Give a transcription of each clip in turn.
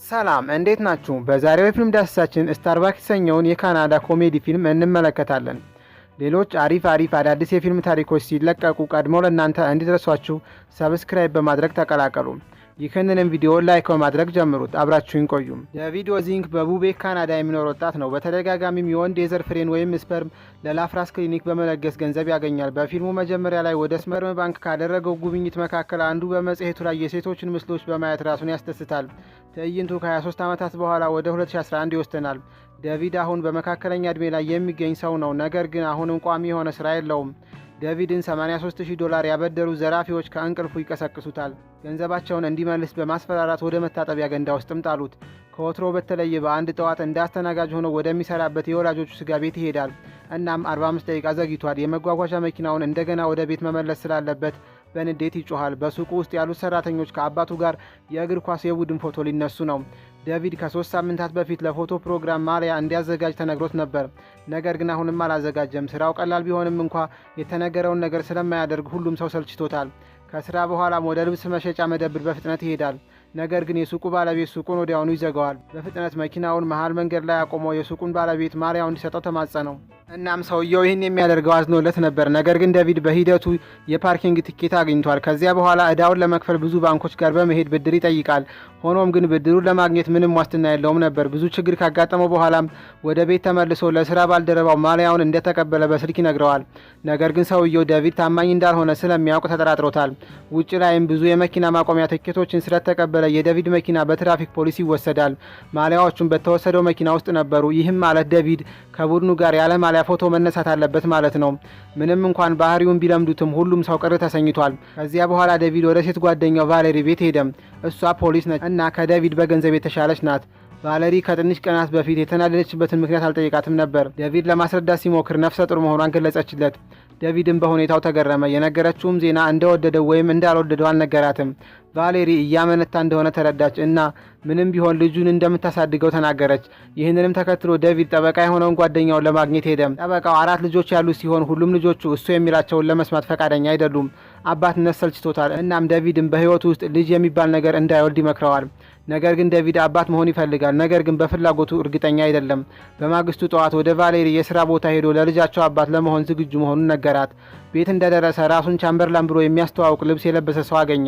ሰላም እንዴት ናችሁ? በዛሬው የፊልም ዳሰሳችን ስታርባክስ የተሰኘውን የካናዳ ኮሜዲ ፊልም እንመለከታለን። ሌሎች አሪፍ አዳዲስ የፊልም ታሪኮች ሲለቀቁ ቀድመው ለእናንተ እንዲደርሷችሁ ሰብስክራይብ በማድረግ ተቀላቀሉ። ይህንንም ቪዲዮ ላይክ በማድረግ ጀምሩት። አብራችሁን ቆዩ። ዴቪድ ኦዚንግ በቡቤክ ካናዳ የሚኖር ወጣት ነው። በተደጋጋሚም የወንድ የዘር ፍሬን ወይም ስፐርም ለላፍራስ ክሊኒክ በመለገስ ገንዘብ ያገኛል። በፊልሙ መጀመሪያ ላይ ወደ ስፐርም ባንክ ካደረገው ጉብኝት መካከል አንዱ በመጽሔቱ ላይ የሴቶችን ምስሎች በማየት ራሱን ያስደስታል። ትዕይንቱ ከ23 ዓመታት በኋላ ወደ 2011 ይወስደናል። ዴቪድ አሁን በመካከለኛ ዕድሜ ላይ የሚገኝ ሰው ነው። ነገር ግን አሁንም ቋሚ የሆነ ስራ የለውም። ዴቪድን $83,000 ያበደሩ ዘራፊዎች ከእንቅልፉ ይቀሰቅሱታል። ገንዘባቸውን እንዲመልስ በማስፈራራት ወደ መታጠቢያ ገንዳ ውስጥም ጣሉት። ከወትሮ በተለየ በአንድ ጠዋት እንዳስተናጋጅ ሆኖ ወደሚሰራበት የወላጆቹ ስጋ ቤት ይሄዳል። እናም 45 ደቂቃ ዘግይቷል። የመጓጓዣ መኪናውን እንደገና ወደ ቤት መመለስ ስላለበት በንዴት ይጮሃል። በሱቁ ውስጥ ያሉት ሰራተኞች ከአባቱ ጋር የእግር ኳስ የቡድን ፎቶ ሊነሱ ነው። ዴቪድ ከ3 ሳምንታት በፊት ለፎቶ ፕሮግራም ማሊያ እንዲያዘጋጅ ተነግሮት ነበር። ነገር ግን አሁንም አላዘጋጀም። ስራው ቀላል ቢሆንም እንኳ የተነገረውን ነገር ስለማያደርግ ሁሉም ሰው ሰልችቶታል። ከስራ በኋላም ወደ ልብስ መሸጫ መደብር በፍጥነት ይሄዳል። ነገር ግን የሱቁ ባለቤት ሱቁን ወዲያውኑ ይዘጋዋል። በፍጥነት መኪናውን መሃል መንገድ ላይ አቆመው የሱቁን ባለቤት ማሊያውን እንዲሰጠው ተማጸነው። እናም ሰውየው ይህን የሚያደርገው አዝኖለት ነበር። ነገር ግን ዴቪድ በሂደቱ የፓርኪንግ ትኬት አግኝቷል። ከዚያ በኋላ ዕዳውን ለመክፈል ብዙ ባንኮች ጋር በመሄድ ብድር ይጠይቃል። ሆኖም ግን ብድሩን ለማግኘት ምንም ዋስትና የለውም ነበር። ብዙ ችግር ካጋጠመው በኋላም ወደ ቤት ተመልሶ ለስራ ባልደረባው ማሊያውን እንደተቀበለ በስልክ ይነግረዋል። ነገር ግን ሰውየው ዴቪድ ታማኝ እንዳልሆነ ስለሚያውቅ ተጠራጥሮታል። ውጭ ላይም ብዙ የመኪና ማቆሚያ ትኬቶችን ስለተቀበለ የዴቪድ መኪና በትራፊክ ፖሊስ ይወሰዳል። ማሊያዎቹም በተወሰደው መኪና ውስጥ ነበሩ። ይህም ማለት ዴቪድ ከቡድኑ ጋር ያለ ማሊያ ፎቶ መነሳት አለበት ማለት ነው። ምንም እንኳን ባህሪውን ቢለምዱትም ሁሉም ሰው ቅር ተሰኝቷል። ከዚያ በኋላ ዴቪድ ወደ ሴት ጓደኛው ቫሌሪ ቤት ሄደም። እሷ ፖሊስ ነች እና ከዴቪድ በገንዘብ የተሻለች ናት። ቫሌሪ ከትንሽ ቀናት በፊት የተናደደችበትን ምክንያት አልጠየቃትም ነበር። ዴቪድ ለማስረዳት ሲሞክር ነፍሰ ጡር መሆኗን ገለጸችለት። ዴቪድም በሁኔታው ተገረመ። የነገረችውም ዜና እንደወደደው ወይም እንዳልወደደው አልነገራትም። ቫሌሪ እያመነታ እንደሆነ ተረዳች እና ምንም ቢሆን ልጁን እንደምታሳድገው ተናገረች። ይህንንም ተከትሎ ዴቪድ ጠበቃ የሆነውን ጓደኛውን ለማግኘት ሄደ። ጠበቃው 4 ልጆች ያሉት ሲሆን ሁሉም ልጆቹ እሱ የሚላቸውን ለመስማት ፈቃደኛ አይደሉም። አባትነት ሰልችቶታል። እናም ዴቪድም በሕይወቱ ውስጥ ልጅ የሚባል ነገር እንዳይወልድ ይመክረዋል። ነገር ግን ዴቪድ አባት መሆን ይፈልጋል። ነገር ግን በፍላጎቱ እርግጠኛ አይደለም። በማግስቱ ጠዋት ወደ ቫሌሪ የስራ ቦታ ሄዶ ለልጃቸው አባት ለመሆን ዝግጁ መሆኑን ነገራት። ቤት እንደደረሰ ራሱን ቻምበርላን ብሎ የሚያስተዋውቅ ልብስ የለበሰ ሰው አገኘ።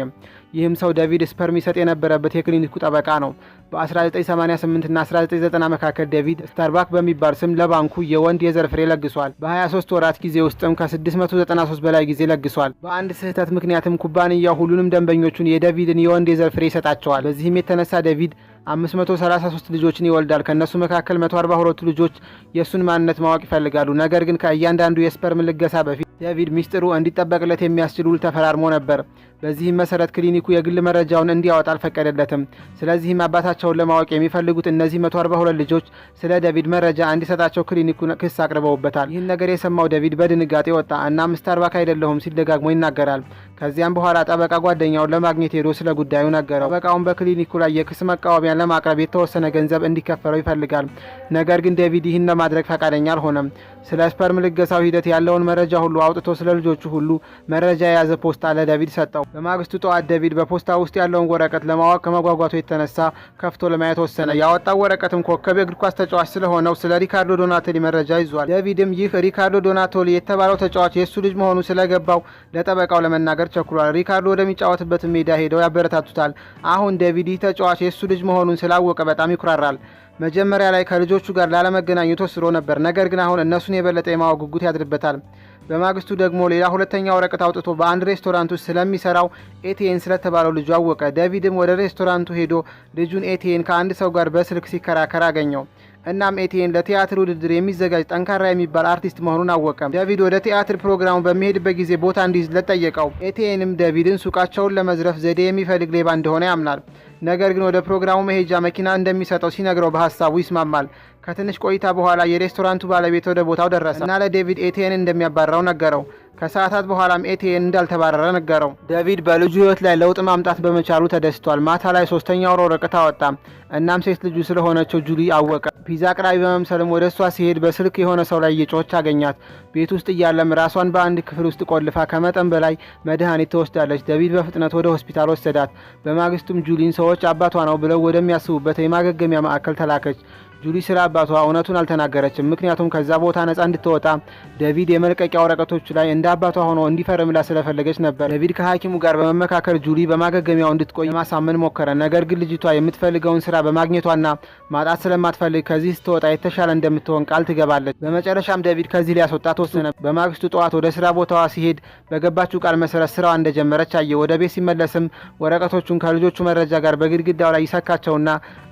ይህም ሰው ዴቪድ ስፐርም ይሰጥ የነበረበት የክሊኒኩ ጠበቃ ነው። በ1988 እና 1990 መካከል ዴቪድ ስታርባክ በሚባል ስም ለባንኩ የወንድ የዘር ፍሬ ለግሷል። በ23 ወራት ጊዜ ውስጥም ከ693 በላይ ጊዜ ለግሷል። በአንድ ስህተት ምክንያትም ኩባንያው ሁሉንም ደንበኞቹን የዴቪድን የወንድ የዘር ፍሬ ይሰጣቸዋል። በዚህም የተነሳ ዴቪድ 533 ልጆችን ይወልዳል። ከነሱ መካከል 142 ልጆች የሱን ማንነት ማወቅ ይፈልጋሉ። ነገር ግን ከእያንዳንዱ የስፐርም ልገሳ በፊት ዴቪድ ሚስጥሩ እንዲጠበቅለት የሚያስችል ውል ተፈራርሞ ነበር። በዚህም መሰረት ክሊኒኩ የግል መረጃውን እንዲያወጣ አልፈቀደለትም። ስለዚህም አባታቸውን ለማወቅ የሚፈልጉት እነዚህ 142 ልጆች ስለ ዴቪድ መረጃ እንዲሰጣቸው ክሊኒኩን ክስ አቅርበውበታል። ይህን ነገር የሰማው ዴቪድ በድንጋጤ ወጣ። እናም ስታርባክ አይደለሁም ሲል ደጋግሞ ይናገራል። ከዚያም በኋላ ጠበቃ ጓደኛውን ለማግኘት ሄዶ ስለ ጉዳዩ ነገረው። ጠበቃውን በክሊኒኩ ላይ የክስ መቃወሚያን ለማቅረብ የተወሰነ ገንዘብ እንዲከፈለው ይፈልጋል። ነገር ግን ዴቪድ ይህን ለማድረግ ፈቃደኛ አልሆነም። ስለ ስፐርም ልገሳው ሂደት ያለውን መረጃ ሁሉ አውጥቶ ስለ ልጆቹ ሁሉ መረጃ የያዘ ፖስታ ለዴቪድ ሰጠው። በማግስቱ ጠዋት ዴቪድ በፖስታ ውስጥ ያለውን ወረቀት ለማወቅ ከመጓጓቱ የተነሳ ከፍቶ ለማየት ወሰነ። ያወጣው ወረቀትም ኮከብ የእግር ኳስ ተጫዋች ስለሆነው ስለ ሪካርዶ ዶናቶሊ መረጃ ይዟል። ዴቪድም ይህ ሪካርዶ ዶናቶሊ የተባለው ተጫዋች የእሱ ልጅ መሆኑ ስለገባው ለጠበቃው ለመናገር ቸኩሏል። ሪካርዶ ወደሚጫወትበት ሜዳ ሄደው ያበረታቱታል። አሁን ዴቪድ ይህ ተጫዋች የእሱ ልጅ መሆኑን ስላወቀ በጣም ይኩራራል። መጀመሪያ ላይ ከልጆቹ ጋር ላለመገናኘት ወስኖ ነበር። ነገር ግን አሁን እነሱን የበለጠ የማወቅ ጉጉት ያድርበታል። በማግስቱ ደግሞ ሌላ ሁለተኛ ወረቀት አውጥቶ በአንድ ሬስቶራንት ውስጥ ስለሚሰራው ኤቲኤን ስለተባለው ልጁ አወቀ። ዴቪድም ወደ ሬስቶራንቱ ሄዶ ልጁን ኤቲኤን ከአንድ ሰው ጋር በስልክ ሲከራከር አገኘው። እናም ኤቲኤን ለቲያትር ውድድር የሚዘጋጅ ጠንካራ የሚባል አርቲስት መሆኑን አወቀ። ዴቪድ ወደ ቲያትር ፕሮግራሙ በሚሄድበት ጊዜ ቦታ እንዲይዝለት ጠየቀው። ኤቲኤንም ዴቪድን ሱቃቸውን ለመዝረፍ ዘዴ የሚፈልግ ሌባ እንደሆነ ያምናል። ነገር ግን ወደ ፕሮግራሙ መሄጃ መኪና እንደሚሰጠው ሲነግረው በሀሳቡ ይስማማል። ከትንሽ ቆይታ በኋላ የሬስቶራንቱ ባለቤት ወደ ቦታው ደረሰ እና ለዴቪድ ኤቲኤን እንደሚያባረው ነገረው። ከሰዓታት በኋላም ኤቲኤን እንዳልተባረረ ነገረው። ዴቪድ በልጁ ህይወት ላይ ለውጥ ማምጣት በመቻሉ ተደስቷል። ማታ ላይ ሶስተኛው ወረቀት አወጣ። እናም ሴት ልጁ ስለሆነችው ጁሊ አወቀ። ፒዛ አቅራቢ በመምሰልም ወደ እሷ ሲሄድ በስልክ የሆነ ሰው ላይ እየጮኸች አገኛት። ቤት ውስጥ እያለም ራሷን በአንድ ክፍል ውስጥ ቆልፋ ከመጠን በላይ መድኃኒት ትወስዳለች። ዴቪድ በፍጥነት ወደ ሆስፒታል ወሰዳት። በማግስቱም ጁሊን ሰዎች አባቷ ነው ብለው ወደሚያስቡበት የማገገሚያ ማዕከል ተላከች። ጁሊ ስለ አባቷ እውነቱን አልተናገረችም። ምክንያቱም ከዛ ቦታ ነጻ እንድትወጣ ዴቪድ የመልቀቂያ ወረቀቶች ላይ እንደ አባቷ ሆኖ እንዲፈርምላት ስለፈለገች ነበር። ዴቪድ ከሐኪሙ ጋር በመመካከር ጁሊ በማገገሚያው እንድትቆይ ማሳመን ሞከረ። ነገር ግን ልጅቷ የምትፈልገውን ስራ በማግኘቷና ማጣት ስለማትፈልግ ከዚህ ስትወጣ የተሻለ እንደምትሆን ቃል ትገባለች። በመጨረሻም ዴቪድ ከዚህ ሊያስወጣት ወሰነ። በማግስቱ ጠዋት ወደ ስራ ቦታዋ ሲሄድ በገባችው ቃል መሰረት ስራዋ እንደጀመረች አየ። ወደ ቤት ሲመለስም ወረቀቶቹን ከልጆቹ መረጃ ጋር በግድግዳው ላይ ይሰካቸውና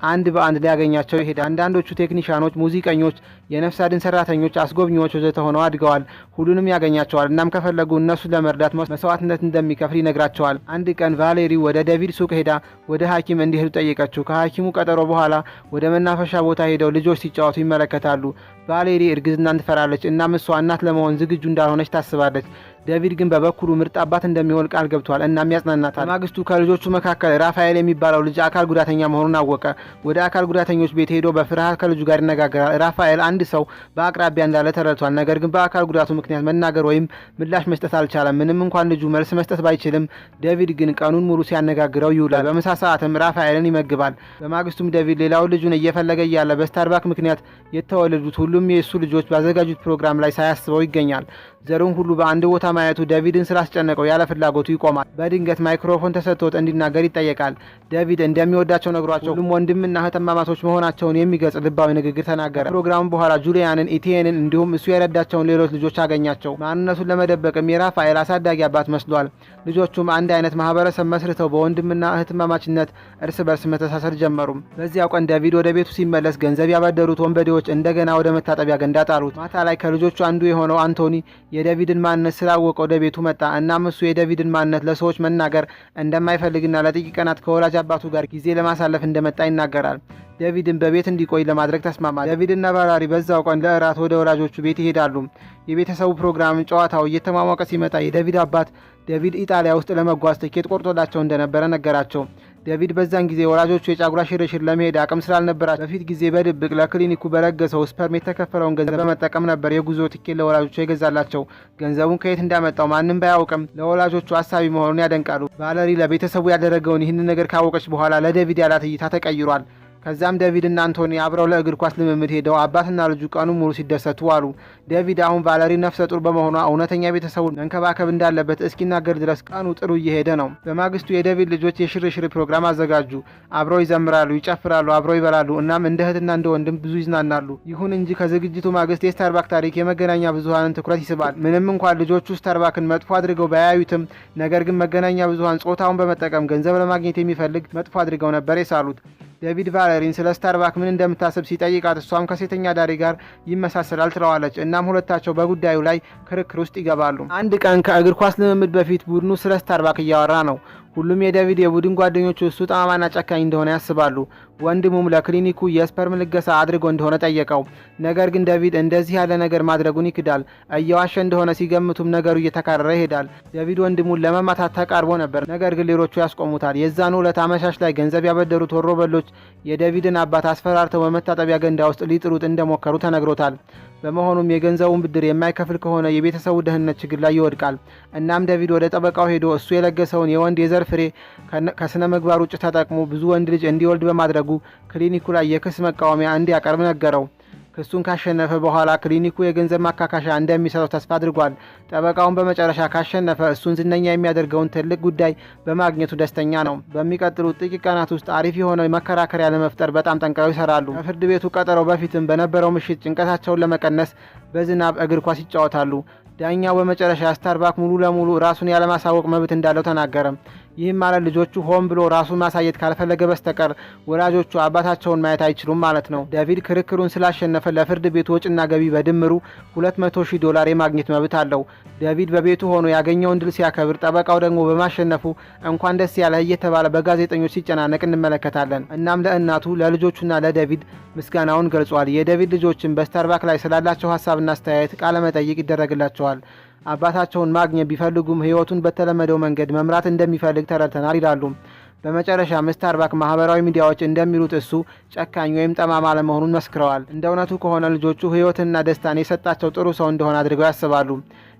አንድ በአንድ ሊያገኛቸው ይሄዳል። አንዳንዶቹ ቴክኒሻኖች፣ ሙዚቀኞች፣ የነፍስ አድን ሰራተኞች፣ አስጎብኚዎች ወዘተ ሆነው አድገዋል። ሁሉንም ያገኛቸዋል። እናም ከፈለጉ እነሱን ለመርዳት መስዋዕትነት እንደሚከፍል ይነግራቸዋል። አንድ ቀን ቫሌሪ ወደ ዴቪድ ሱቅ ሄዳ ወደ ሐኪም እንዲሄዱ ጠየቀችው። ከሐኪሙ ቀጠሮ በኋላ ወደ መናፈሻ ቦታ ሄደው ልጆች ሲጫወቱ ይመለከታሉ። ቫሌሪ እርግዝናን ትፈራለች። እናም እሷ እናት ለመሆን ዝግጁ እንዳልሆነች ታስባለች። ዴቪድ ግን በበኩሉ ምርጥ አባት እንደሚሆን ቃል ገብቷል። እናም ያጽናናታል። ማግስቱ ከልጆቹ መካከል ራፋኤል የሚባለው ልጅ አካል ጉዳተኛ መሆኑን አወቀ። ወደ አካል ጉዳተኞች ቤት ሄዶ በፍርሃት ከልጁ ጋር ይነጋገራል። ራፋኤል አንድ ሰው በአቅራቢያ እንዳለ ተረድቷል። ነገር ግን በአካል ጉዳቱ ምክንያት መናገር ወይም ምላሽ መስጠት አልቻለም። ምንም እንኳን ልጁ መልስ መስጠት ባይችልም ዴቪድ ግን ቀኑን ሙሉ ሲያነጋግረው ይውላል። በምሳ ሰዓትም ራፋኤልን ይመግባል። በማግስቱም ዴቪድ ሌላውን ልጁን እየፈለገ እያለ በስታርባክ ምክንያት የተወለዱት ሁሉም የእሱ ልጆች ባዘጋጁት ፕሮግራም ላይ ሳያስበው ይገኛል። ዘሩን ሁሉ በአንድ ቦታ ማየቱ ዴቪድን ስላስጨነቀው ያለ ፍላጎቱ ይቆማል። በድንገት ማይክሮፎን ተሰጥቶት እንዲናገር ይጠየቃል። ዴቪድ እንደሚወዳቸው ነግሯቸው ሁሉም ወንድምና እህትማማቾች መሆናቸውን የሚገልጽ ልባዊ ንግግር ተናገረ። ፕሮግራሙ በኋላ ጁሊያንን፣ ኢቲኤንን እንዲሁም እሱ የረዳቸውን ሌሎች ልጆች አገኛቸው። ማንነቱን ለመደበቅም የራፋኤል አሳዳጊ አባት መስሏል። ልጆቹም አንድ አይነት ማህበረሰብ መስርተው በወንድምና እህትማማችነት እርስ በርስ መተሳሰር ጀመሩ። በዚያው ቀን ዴቪድ ወደ ቤቱ ሲመለስ ገንዘብ ያበደሩት ወንበዴዎች እንደገና ወደ መታጠቢያ ገንዳ ጣሉት። ማታ ላይ ከልጆቹ አንዱ የሆነው አንቶኒ የዴቪድን ማንነት ስላወቀ ወደ ቤቱ መጣ። እናም እሱ የዴቪድን ማንነት ለሰዎች መናገር እንደማይፈልግና ለጥቂት ቀናት ከወላጅ አባቱ ጋር ጊዜ ለማሳለፍ እንደመጣ ይናገራል። ዴቪድን በቤት እንዲቆይ ለማድረግ ተስማማ። ዴቪድና ቫላሪ በዛው ቀን ለእራት ወደ ወላጆቹ ቤት ይሄዳሉ። የቤተሰቡ ፕሮግራም ጨዋታው እየተሟሟቀ ሲመጣ የዴቪድ አባት ዴቪድ ኢጣሊያ ውስጥ ለመጓዝ ትኬት ቆርጦላቸው እንደነበረ ነገራቸው። ዴቪድ በዛን ጊዜ ወላጆቹ የጫጉላ ሽርሽር ለመሄድ አቅም ስላልነበራቸው በፊት ጊዜ በድብቅ ለክሊኒኩ በለገሰው ስፐርም የተከፈለውን ገንዘብ በመጠቀም ነበር የጉዞ ትኬት ለወላጆቹ የገዛላቸው። ገንዘቡን ከየት እንዳመጣው ማንም ባያውቅም ለወላጆቹ አሳቢ መሆኑን ያደንቃሉ። ቫለሪ ለቤተሰቡ ያደረገውን ይህንን ነገር ካወቀች በኋላ ለዴቪድ ያላት እይታ ተቀይሯል። ከዛም ዴቪድ እና አንቶኒ አብረው ለእግር ኳስ ልምምድ ሄደው አባትና ልጁ ቀኑን ሙሉ ሲደሰቱ ዋሉ። ዴቪድ አሁን ቫለሪ ነፍሰ ጡር በመሆኗ እውነተኛ ቤተሰቡን መንከባከብ እንዳለበት እስኪናገር ድረስ ቀኑ ጥሩ እየሄደ ነው። በማግስቱ የዴቪድ ልጆች የሽርሽር ፕሮግራም አዘጋጁ። አብረው ይዘምራሉ፣ ይጨፍራሉ፣ አብረው ይበላሉ። እናም እንደ እህትና እንደ ወንድም ብዙ ይዝናናሉ። ይሁን እንጂ ከዝግጅቱ ማግስት የስታርባክ ታሪክ የመገናኛ ብዙሃንን ትኩረት ይስባል። ምንም እንኳን ልጆቹ ስታርባክን መጥፎ አድርገው ባያዩትም፣ ነገር ግን መገናኛ ብዙሃን ጾታውን በመጠቀም ገንዘብ ለማግኘት የሚፈልግ መጥፎ አድርገው ነበር የሳሉት። ዴቪድ ቫለሪን ስለ ስታርባክ ምን እንደምታስብ ሲጠይቃት እሷም ከሴተኛ ዳሪ ጋር ይመሳሰላል ትለዋለች። እናም ሁለታቸው በጉዳዩ ላይ ክርክር ውስጥ ይገባሉ። አንድ ቀን ከእግር ኳስ ልምምድ በፊት ቡድኑ ስለ ስታርባክ እያወራ ነው። ሁሉም የዴቪድ የቡድን ጓደኞቹ እሱ ጠማማና ጨካኝ እንደሆነ ያስባሉ። ወንድሙም ለክሊኒኩ የስፐርም ልገሳ አድርጎ እንደሆነ ጠየቀው። ነገር ግን ዴቪድ እንደዚህ ያለ ነገር ማድረጉን ይክዳል። እየዋሸ እንደሆነ ሲገምቱም ነገሩ እየተካረረ ይሄዳል። ዴቪድ ወንድሙን ለመማታት ተቃርቦ ነበር፣ ነገር ግን ሌሎቹ ያስቆሙታል። የዛኑ ዕለት አመሻሽ ላይ ገንዘብ ያበደሩት ወሮበሎች የዴቪድን አባት አስፈራርተው በመታጠቢያ ገንዳ ውስጥ ሊጥሉት እንደሞከሩ ተነግሮታል። በመሆኑም የገንዘቡን ብድር የማይከፍል ከሆነ የቤተሰቡ ደህንነት ችግር ላይ ይወድቃል። እናም ዴቪድ ወደ ጠበቃው ሄዶ እሱ የለገሰውን የወንድ የዘር ፍሬ ከስነ ምግባር ውጭ ተጠቅሞ ብዙ ወንድ ልጅ እንዲወልድ በማድረጉ ክሊኒኩ ላይ የክስ መቃወሚያ እንዲያቀርብ ነገረው። ክሱን ካሸነፈ በኋላ ክሊኒኩ የገንዘብ ማካካሻ እንደሚሰጠው ተስፋ አድርጓል። ጠበቃውን በመጨረሻ ካሸነፈ እሱን ዝነኛ የሚያደርገውን ትልቅ ጉዳይ በማግኘቱ ደስተኛ ነው። በሚቀጥሉት ጥቂት ቀናት ውስጥ አሪፍ የሆነ መከራከሪያ ለመፍጠር በጣም ጠንቅረው ይሰራሉ። ከፍርድ ቤቱ ቀጠሮ በፊትም በነበረው ምሽት ጭንቀታቸውን ለመቀነስ በዝናብ እግር ኳስ ይጫወታሉ። ዳኛው በመጨረሻ ስታርባክ ሙሉ ለሙሉ ራሱን ያለማሳወቅ መብት እንዳለው ተናገረ። ይህም ማለት ልጆቹ ሆን ብሎ ራሱን ማሳየት ካልፈለገ በስተቀር ወላጆቹ አባታቸውን ማየት አይችሉም ማለት ነው። ዴቪድ ክርክሩን ስላሸነፈ ለፍርድ ቤቱ ወጪና ገቢ በድምሩ $200,000 የማግኘት መብት አለው። ዴቪድ በቤቱ ሆኖ ያገኘውን ድል ሲያከብር፣ ጠበቃው ደግሞ በማሸነፉ እንኳን ደስ ያለህ እየተባለ በጋዜጠኞች ሲጨናነቅ እንመለከታለን። እናም ለእናቱ ለልጆቹና ለዴቪድ ምስጋናውን ገልጿል። የዴቪድ ልጆችን በስታርባክ ላይ ስላላቸው ሀሳብና አስተያየት ቃለ መጠይቅ ይደረግላቸዋል። አባታቸውን ማግኘት ቢፈልጉም ሕይወቱን በተለመደው መንገድ መምራት እንደሚፈልግ ተረድተናል ይላሉ። በመጨረሻም ስታርባክ ማህበራዊ ሚዲያዎች እንደሚሉት እሱ ጨካኝ ወይም ጠማማ ለመሆኑን መስክረዋል። እንደ እውነቱ ከሆነ ልጆቹ ሕይወትና ደስታን የሰጣቸው ጥሩ ሰው እንደሆነ አድርገው ያስባሉ።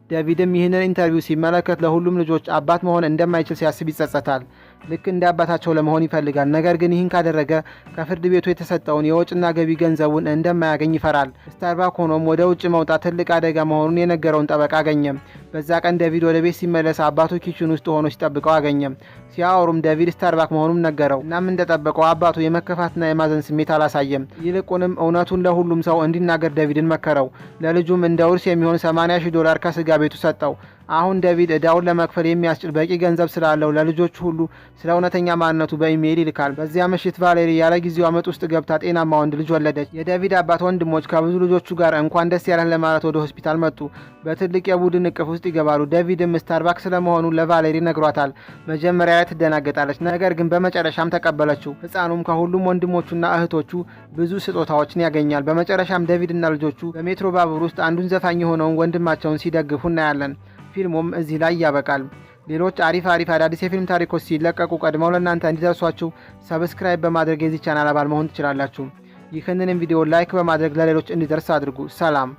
ዴቪድም ይህንን ኢንተርቪው ሲመለከት ለሁሉም ልጆች አባት መሆን እንደማይችል ሲያስብ ይጸጸታል። ልክ እንደ አባታቸው ለመሆን ይፈልጋል። ነገር ግን ይህን ካደረገ ከፍርድ ቤቱ የተሰጠውን የወጭና ገቢ ገንዘቡን እንደማያገኝ ይፈራል። ስታርባክ ሆኖም ወደ ውጭ መውጣት ትልቅ አደጋ መሆኑን የነገረውን ጠበቃ አገኘም። በዛ ቀን ዴቪድ ወደ ቤት ሲመለስ አባቱ ኪችን ውስጥ ሆኖ ሲጠብቀው አገኘም። ሲያወሩም ዴቪድ ስታርባክ መሆኑን ነገረው። እናም እንደጠበቀው አባቱ የመከፋትና የማዘን ስሜት አላሳየም። ይልቁንም እውነቱን ለሁሉም ሰው እንዲናገር ዴቪድን መከረው። ለልጁም እንደ ውርስ የሚሆን $80,000 ከስጋ ቤቱ ሰጠው። አሁን ዴቪድ ዕዳውን ለመክፈል የሚያስችል በቂ ገንዘብ ስላለው ለልጆቹ ሁሉ ስለ እውነተኛ ማንነቱ በኢሜይል ይልካል። በዚያ ምሽት ቫሌሪ ያለ ጊዜው አመጥ ውስጥ ገብታ ጤናማ ወንድ ልጅ ወለደች። የዴቪድ አባት ወንድሞች ከብዙ ልጆቹ ጋር እንኳን ደስ ያለን ለማለት ወደ ሆስፒታል መጡ። በትልቅ የቡድን እቅፍ ውስጥ ይገባሉ። ዴቪድም ስታርባክ ስለመሆኑ ለቫሌሪ ነግሯታል። መጀመሪያ ላይ ትደናገጣለች፣ ነገር ግን በመጨረሻም ተቀበለችው። ሕፃኑም ከሁሉም ወንድሞቹና እህቶቹ ብዙ ስጦታዎችን ያገኛል። በመጨረሻም ዴቪድና ልጆቹ በሜትሮ ባቡር ውስጥ አንዱን ዘፋኝ የሆነውን ወንድማቸውን ሲደግፉ እናያለን። ፊልሙም እዚህ ላይ ያበቃል። ሌሎች አሪፍ አዳዲስ የፊልም ታሪኮች ሲለቀቁ ቀድመው ለእናንተ እንዲደርሷችሁ ሰብስክራይብ በማድረግ የዚህ ቻናል አባል መሆን ትችላላችሁ። ይህንንም ቪዲዮ ላይክ በማድረግ ለሌሎች እንዲደርስ አድርጉ። ሰላም።